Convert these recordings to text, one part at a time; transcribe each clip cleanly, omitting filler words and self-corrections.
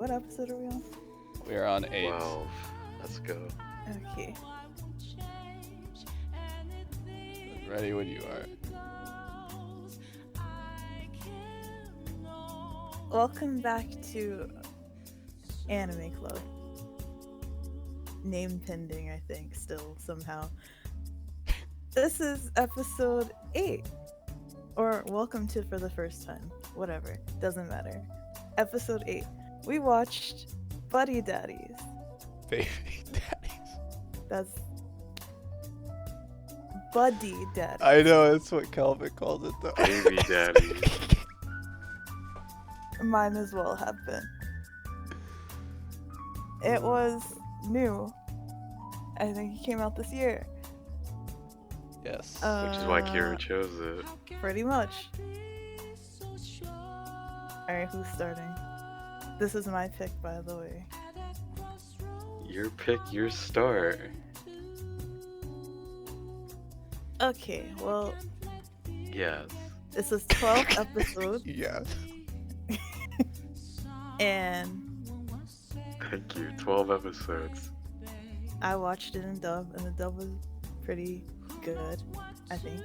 What episode are we on? We're on 8. 12. Let's go. Okay. Ready when you are. Welcome back to Anime Club. Name pending, I think, still somehow. This is episode 8. Or welcome to for the first time. Whatever. Doesn't matter. Episode 8. We watched Buddy Daddies. Baby Daddies. That's Buddy Daddies. I know, that's what Calvin called it though. Baby Daddy. Might as well have been. It was new. I think it came out this year. Yes. Which is why Kira chose it. Pretty much. Alright, who's starting? This is my pick, by the way. Your pick, your start. Okay, well, Yes. this is 12 episodes, Yeah. and Thank you. 12 episodes. I watched it in dub, and the dub was pretty good, I think.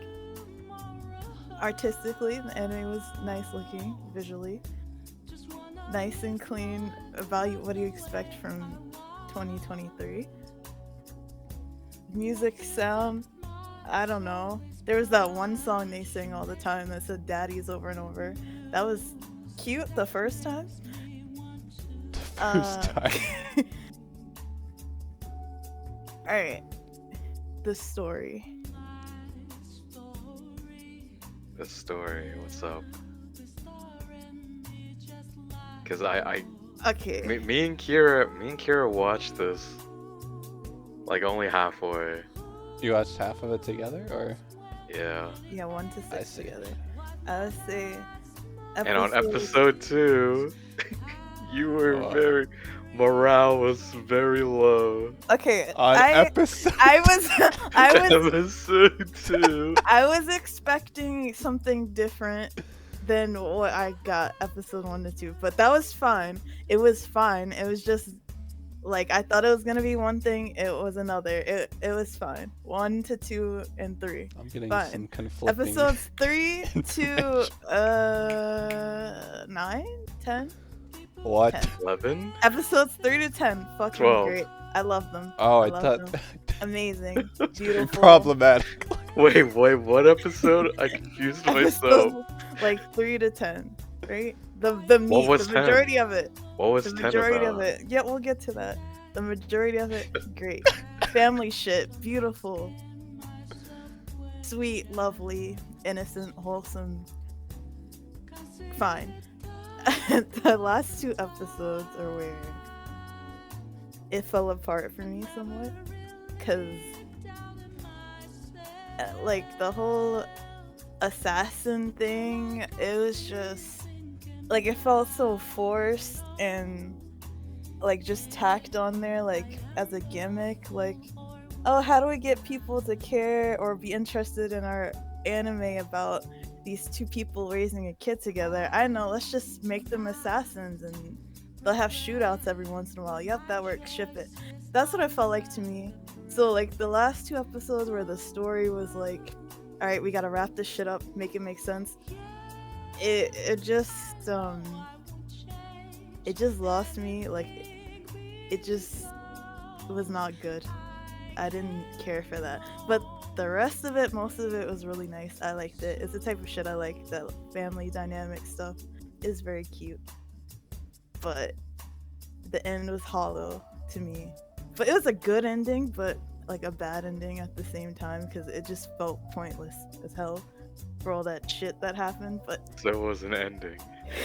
Artistically, the anime was nice looking, visually. Nice and clean. What do you expect from 2023? Music, sound, I don't know. There was that one song they sing all the time that said Daddies over and over. That was cute the first time. First time. Alright. The story. The story. What's up? Because I Okay. me and Kira watched this like only halfway. You watched half of it together, or? Yeah. Yeah, 1 to 6 see. together. I would say. And on episode 2, you were What? morale was very low. Okay. On episode. I was Episode 2. I was expecting something different than what I got episode 1 to 2, but that was fine. It was fine. It was just like I thought it was gonna be one thing. It was another. It was fine. 1 to 2 and 3. I'm getting Fine. some conflicting. Episodes 3 to 9, 10. What? 10. 11? Episodes 3 to 10. Fucking 12. great. I love them. Oh, I love thought. them. Amazing. Beautiful. Problematic. Wait, what episode? I confused myself. Episodes, like 3 to 10, right? The meat, was the 10? majority of it. What was The 10 majority about? of it. Yeah, we'll get to that. The majority of it, great. Family shit, beautiful. Sweet, lovely, innocent, wholesome. Fine. The last 2 episodes are where it fell apart for me somewhat. Because, like, the whole assassin thing, it was just, like, it felt so forced and, like, just tacked on there, like, as a gimmick. Like, oh, how do we get people to care or be interested in our anime about these 2 people raising a kid together? I know, let's just make them assassins and they'll have shootouts every once in a while. Yep, that works, ship it. That's what it felt like to me. So, like, the last 2 episodes where the story was like, alright, we gotta wrap this shit up, make it make sense. It just lost me. Like, it just was not good. I didn't care for that. But the rest of it, most of it was really nice. I liked it. It's the type of shit I like. That family dynamic stuff is very cute. But the end was hollow to me. But it was a good ending, but like a bad ending at the same time, because it just felt pointless as hell for all that shit that happened. But So it was an ending.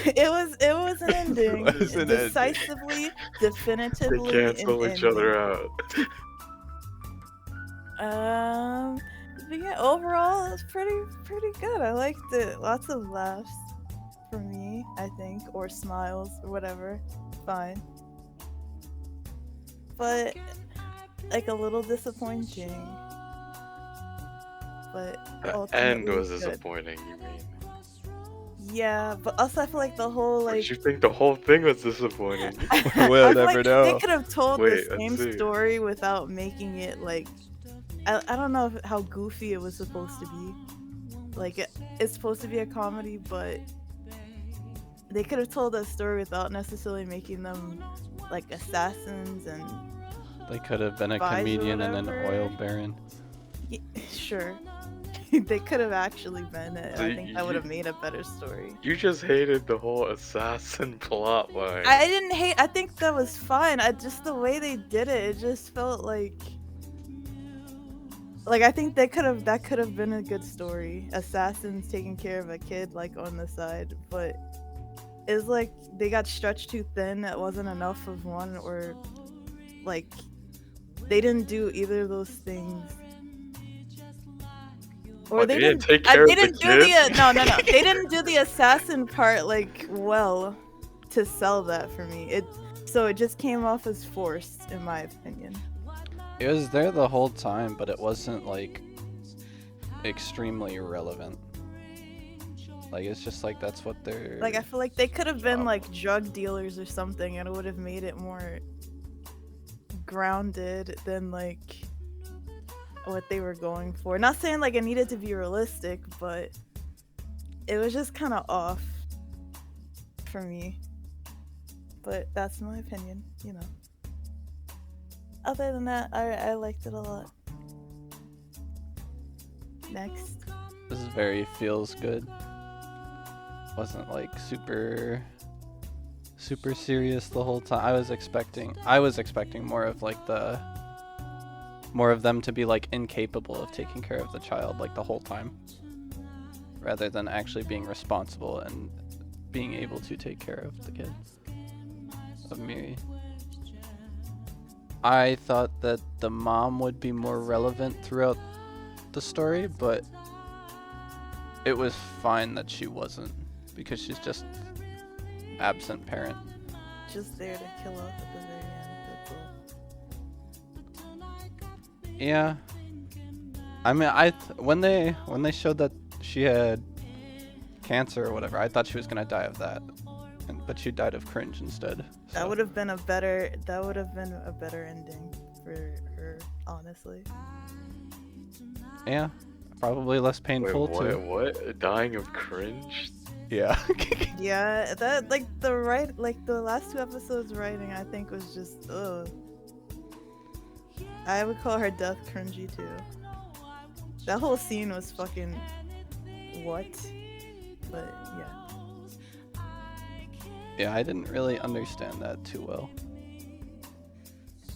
it was an ending. It was an ending. Decisively, They definitively. cancel an each other ending. out. But yeah, overall it's pretty good. I liked it. Lots of laughs for me, I think, or smiles or whatever. Fine. But like a little disappointing. But The ultimately end was good. disappointing, you mean? Yeah, but also I feel like the whole But like you think the whole thing was disappointing? We'll I feel never like they know. could have told Wait, the let's same see. story without making it like I don't know how goofy it was supposed to be. Like it's supposed to be a comedy, but they could have told that story without necessarily making them like assassins and They could have been a spies or comedian and an oil whatever. baron. Sure. They could have actually been it. So I think that would have made a better story. You just hated the whole assassin plot line. I didn't hate. I think that was fine. I just the way they did it. It just felt like I think that could have been a good story. Assassins taking care of a kid like on the side, but it's like they got stretched too thin. It wasn't enough of one, or like they didn't do either of those things. Or What, they didn't take care they of the didn't do the kid? no. They didn't do the assassin part like well to sell that for me. So it just came off as forced in my opinion. It was there the whole time, but it wasn't like extremely irrelevant. Like it's just like that's what they're Like I feel like they could have been like drug dealers or something, and it would have made it more grounded than like what they were going for. Not saying like it needed to be realistic, but it was just kind of off for me. But that's my opinion, you know. Other than that, I liked it a lot. Next. This is very feels good. Wasn't like super serious the whole time. I was expecting more of like more of them to be like incapable of taking care of the child like the whole time, rather than actually being responsible and being able to take care of the kid of Miri. I thought that the mom would be more relevant throughout the story, but it was fine that she wasn't, because she's just absent parent. Just there to kill off at the very end, that's all. Yeah. I mean, when they showed that she had cancer or whatever, I thought she was gonna die of that, but she died of cringe instead. So. That would have been a better ending for her, honestly. Yeah, probably less painful Wait, too. what? Dying of cringe? Yeah. Yeah, that like the last 2 episodes writing I think was just ugh. I would call her death cringy too. That whole scene was fucking what? But yeah. Yeah, I didn't really understand that too well.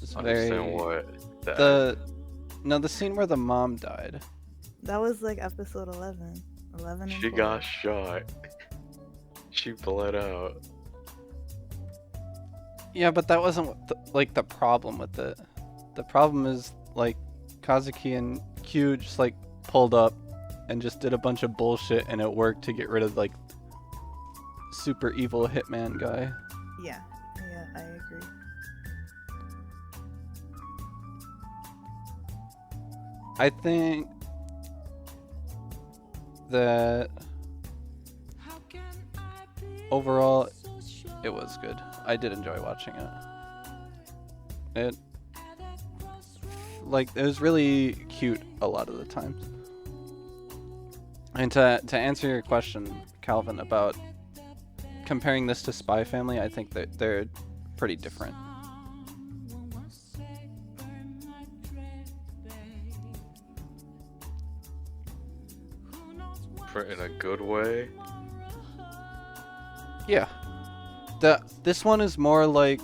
It's Understand very... what? The scene where the mom died. That was like episode 11. 11 and She 12. got shot. She bled out. Yeah, but that wasn't the problem with it. The problem is like Kazuki and Q just like pulled up and just did a bunch of bullshit, and it worked to get rid of like super evil hitman guy. Yeah, I agree. I think that overall it was good. I did enjoy watching it. It was really cute a lot of the time. And to answer your question, Calvin, about comparing this to Spy Family, I think that they're pretty different. In a good way? Yeah. This one is more like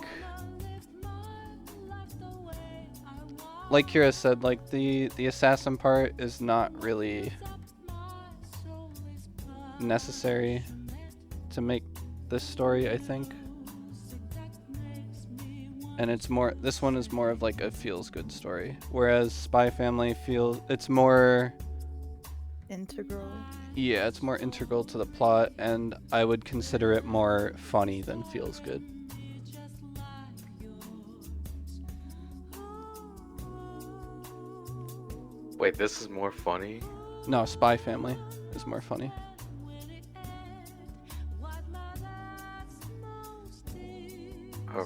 Kira said, like the assassin part is not really necessary to make this story, I think. And this one is more of like a feels good story, whereas Spy Family it's more Integral. Yeah, it's more integral to the plot, and I would consider it more funny than feels good. Wait, this is more funny? No, Spy Family is more funny.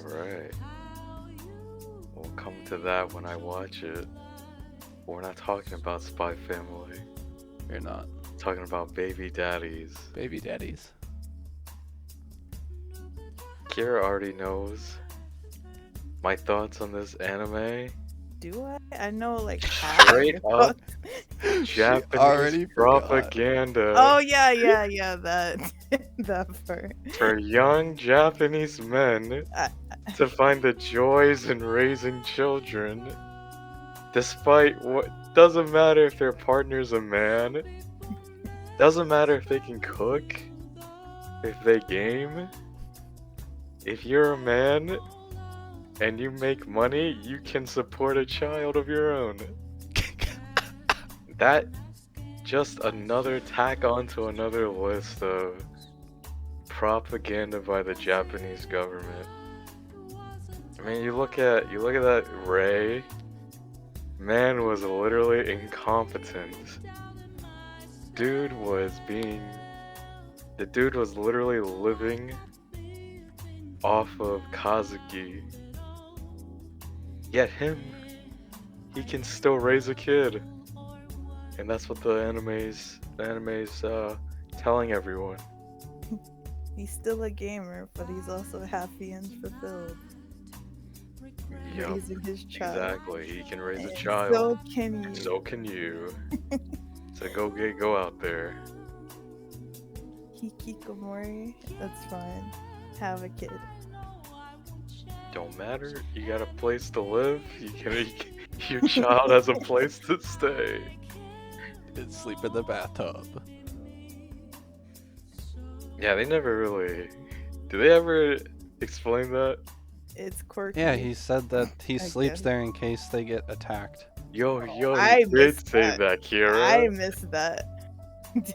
Alright. We'll come to that when I watch it. We're not talking about Spy Family. You're not. We're talking about Baby Daddies. Baby Daddies. Kira already knows my thoughts on this anime. Do I? I know like half of Straight the up thoughts. Japanese already forgot. propaganda Oh yeah, that that part. for young Japanese men I- to find the joys in raising children. Despite what doesn't matter if their partner's a man, doesn't matter if they can cook, if they game. If you're a man and you make money, you can support a child of your own. That just another tack onto another list of propaganda by the Japanese government. I mean, you look at that Ray. Man was literally incompetent. The dude was literally living off of Kazuki. Yet he can still raise a kid. And that's what the anime's telling everyone. He's still a gamer, but he's also happy and fulfilled. Yup, Raising his child. exactly. He can raise a And child. so can you. So can you. So go out there. Hikikomori, that's fine. Have a kid. Don't matter. You got a place to live. Your child has a place to stay. Did sleep in the bathtub. Yeah, they never really. Do they ever explain that? It's quirky. Yeah, he said that he I sleeps guess. there in case they get attacked. Yo, I he did missed say that. that, Kira. I missed that.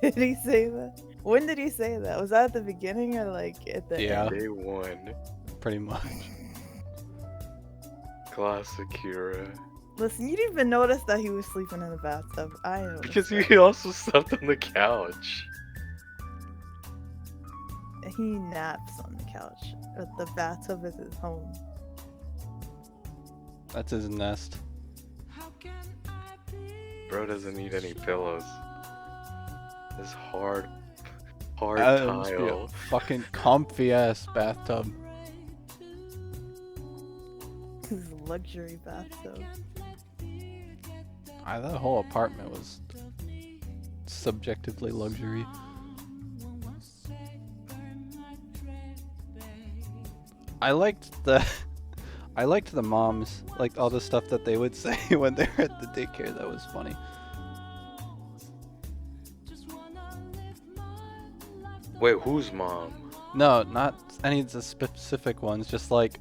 Did he say that? When did he say that? Was that at the beginning or like at the Yeah. end? Day one. Pretty much. Classic Kira. Listen, you didn't even notice that he was sleeping in the bathtub. I know. Because he also slept on the couch. He naps on the couch, but the bathtub is his home. That's his nest. Bro doesn't need any pillows. This hard That must be a tile. fucking comfy ass bathtub. His luxury bathtub. That whole apartment was subjectively luxury. I liked the moms, like all the stuff that they would say when they were at the daycare. That was funny. Wait, whose mom? No, not any of the specific ones. Just like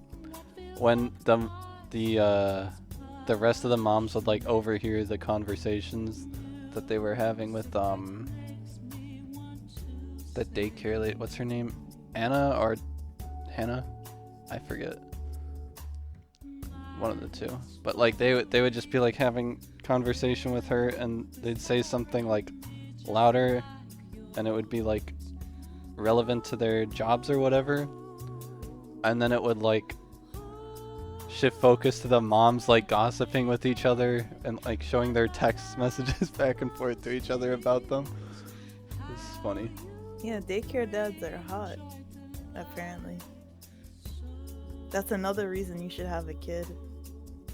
when the rest of the moms would like overhear the conversations that they were having with the daycare lady. What's her name? Anna or Hannah? I forget. One of the two. But like they would just be like having conversation with her, and they'd say something like louder, and it would be like relevant to their jobs or whatever, and then it would like shift focus to the moms like gossiping with each other and like showing their text messages back and forth to each other about them. It's funny. Yeah, daycare dads are hot, apparently. That's another reason you should have a kid,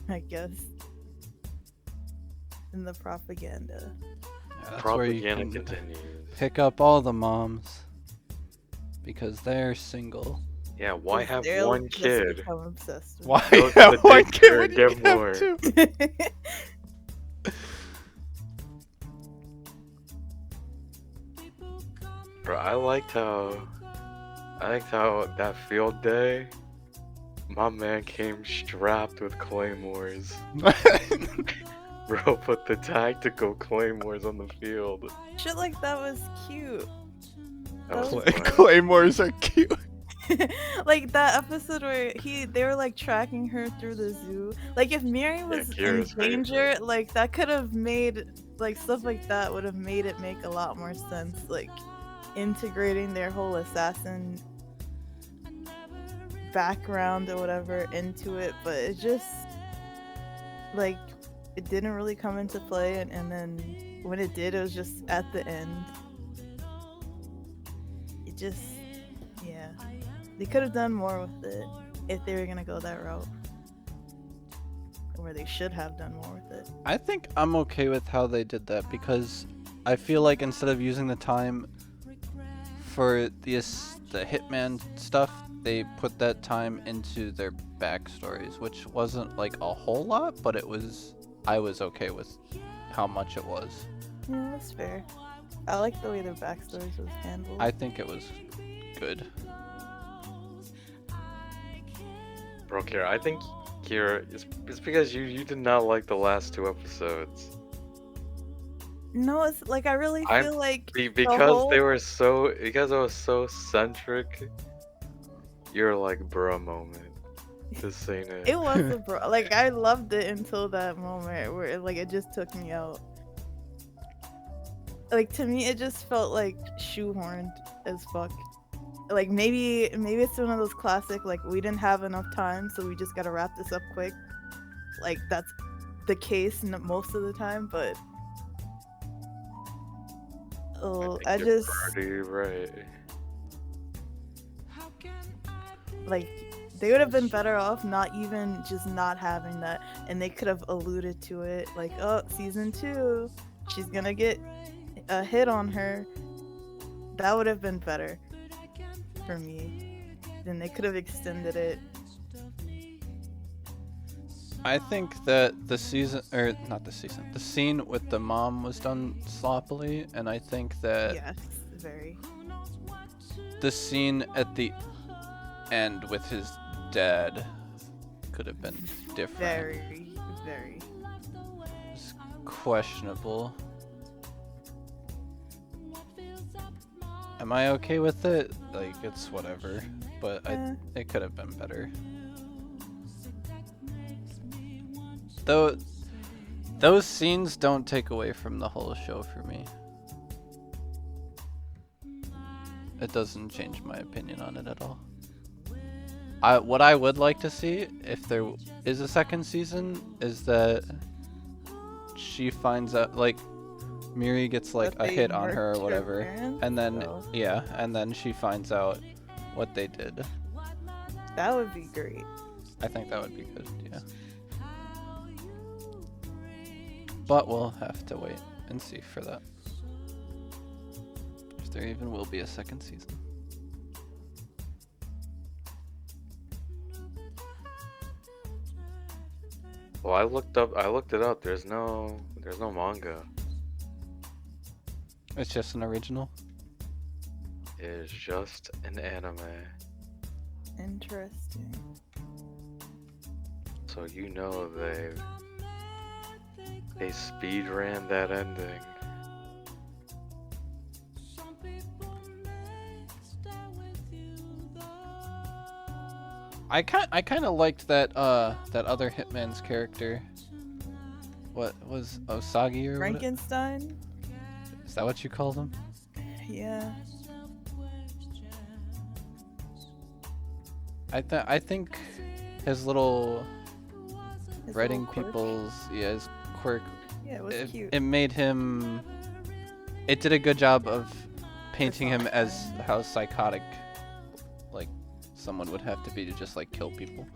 I guess. In the propaganda. Yeah, that's where you Propaganda can continues. pick up all the moms because they're single. Yeah, why 'Cause have they'll one just kid? become obsessed with Why Go to have the one daycare kid when and you get can have more. two? it. Bro, I liked how that field day, my man came strapped with claymores. Bro put the tactical claymores on the field. Shit like that was cute. That was That was- funny. Claymores are cute. Like that episode where they were like tracking her through the zoo. Like if Miri was in Kira's danger, favorite. like that could have made like stuff like that would have made it make a lot more sense. Like integrating their whole assassin background or whatever into it, but it just like it didn't really come into play, and then when it did, it was just at the end. It just, yeah, they could have done more with it if they were gonna go that route, or they should have done more with it. I think I'm okay with how they did that because I feel like instead of using the time for the hitman stuff, they put that time into their backstories, which wasn't like a whole lot, but I was okay with how much it was. Yeah, that's fair. I like the way their backstories was handled. I think it was good. Bro, Kira, I think Kira, it's because you did not like the last 2 episodes. No, it's like I really feel like because it was so centric. You're like bruh moment. This ain't it. It was a bro. Like I loved it until that moment where it just took me out. Like to me, it just felt like shoehorned as fuck. Like maybe it's one of those classic like we didn't have enough time, so we just gotta wrap this up quick. Like that's the case most of the time, but I just pretty right. like they would have been better off not even just not having that, and they could have alluded to it like, oh, season 2, she's gonna get a hit on her. That would have been better for me. Then they could have extended it. I think that the scene with the mom was done sloppily, and I think that Yes, very. the scene at the end with his dad could have been different. Very. It's questionable. Am I okay with it? Like, it's whatever, but it could have been better. Though, those scenes don't take away from the whole show for me. It doesn't change my opinion on it at all. What I would like to see, if there is a second season, is that she finds out, like, Miri gets like a hit on her or whatever, and then she finds out what they did. That would be great. I think that would be good, yeah. But we'll have to wait and see for that. If there even will be a second season. Well, I looked it up. There's no manga. It's just an original. It is just an anime. Interesting. So you know they speed ran that ending. I kind of liked that other Hitman's character. What was Osagi or what? Frankenstein? Is that what you called him? Yeah. I think his little His writing little quirk. people's his quirk. Yeah, it was cute. It made him. It did a good job of painting him as how psychotic, like, someone would have to be to just like kill people.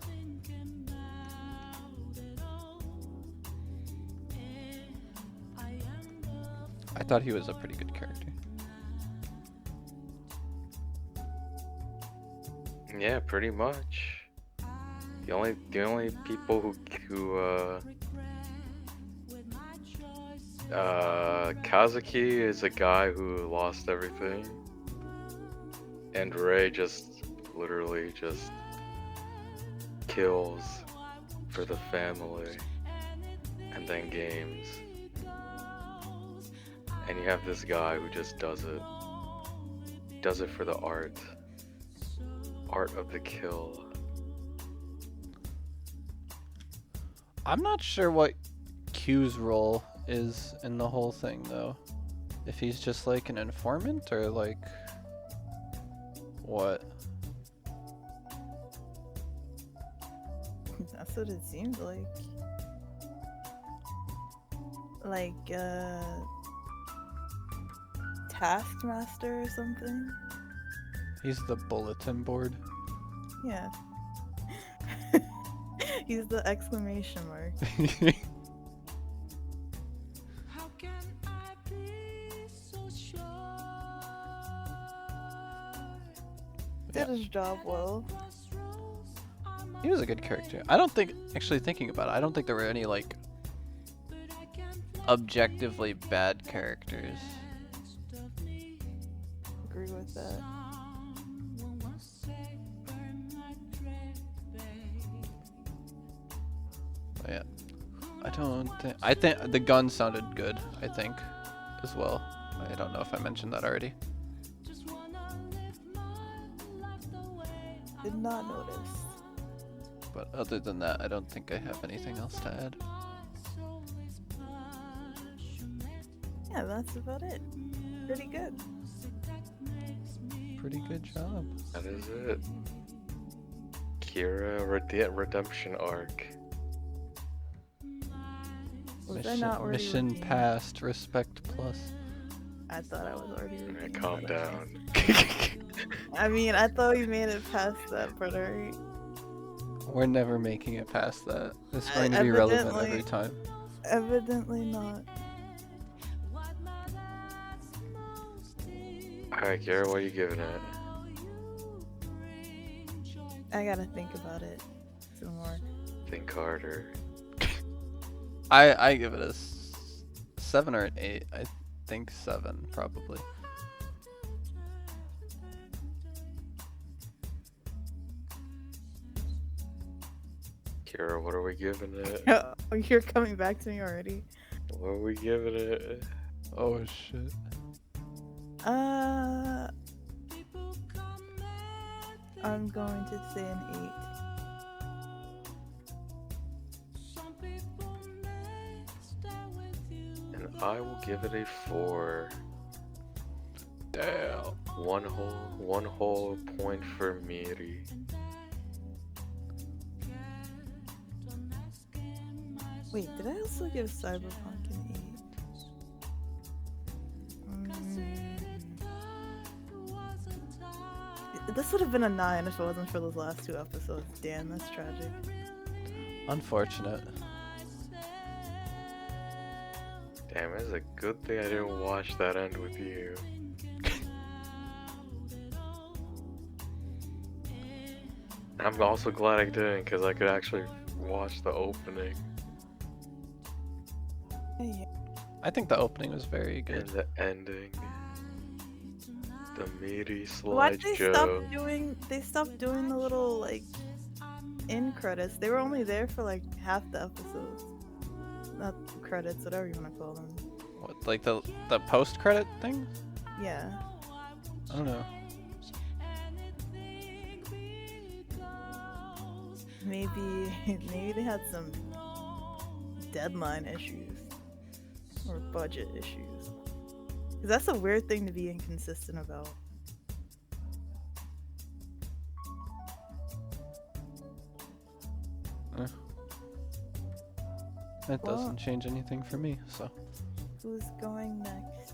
I thought he was a pretty good character. Yeah, pretty much. The only people who Kazuki is a guy who lost everything, and Rei just literally just kills for the family, and then games. And you have this guy who just does it for the art of the kill. I'm not sure what Q's role is in the whole thing though. If he's just like an informant or like what? That's what it seemed like. Like, Taskmaster or something? He's the bulletin board. Yeah. He's the exclamation mark. Did his job well. He was a good character. I don't think, actually thinking about it, I don't think there were any like objectively bad characters. Agree with that. But yeah, I think the gun sounded good. I think as well. I don't know if I mentioned that already. Did not notice. But other than that, I don't think I have anything else to add. Yeah, that's about it. Pretty good. Pretty good job. That is it. Kira redemption arc. Was I not already Mission redeemed? passed. Respect plus. I thought I was already Alright, redeemed, calm but I down. guess- I mean, I thought we made it past that, but alright. We're never making it past that. It's going to be relevant every Evidently. time. Evidently not. Alright, Kira, what are you giving it? I gotta think about it some more. Think harder. I give it a 7 or an 8. I think 7 probably. Kira, what are we giving it? Oh, you're coming back to me already. What are we giving it? Oh shit. I'm going to say an 8. And I will give it a 4. Damn. One whole point for Miri. Wait, did I also give Cyberpunk an 8? This would have been a 9 if it wasn't for those last 2 episodes. Damn, that's tragic. Unfortunate. Damn, it's a good thing I didn't watch that end with you. I'm also glad I didn't, because I could actually watch the opening Yeah. I think the opening was very and good. the ending. The meaty Why'd they stop slideshow. doing? They stopped doing the little like end credits. They were only there for like half the episodes. Not credits, whatever you want to call them. What, like the post credit thing? Yeah. I don't know. Maybe they had some deadline issues or budget issues. 'Cause that's a weird thing to be inconsistent about. It Well- doesn't change anything for me, so. Who's going next?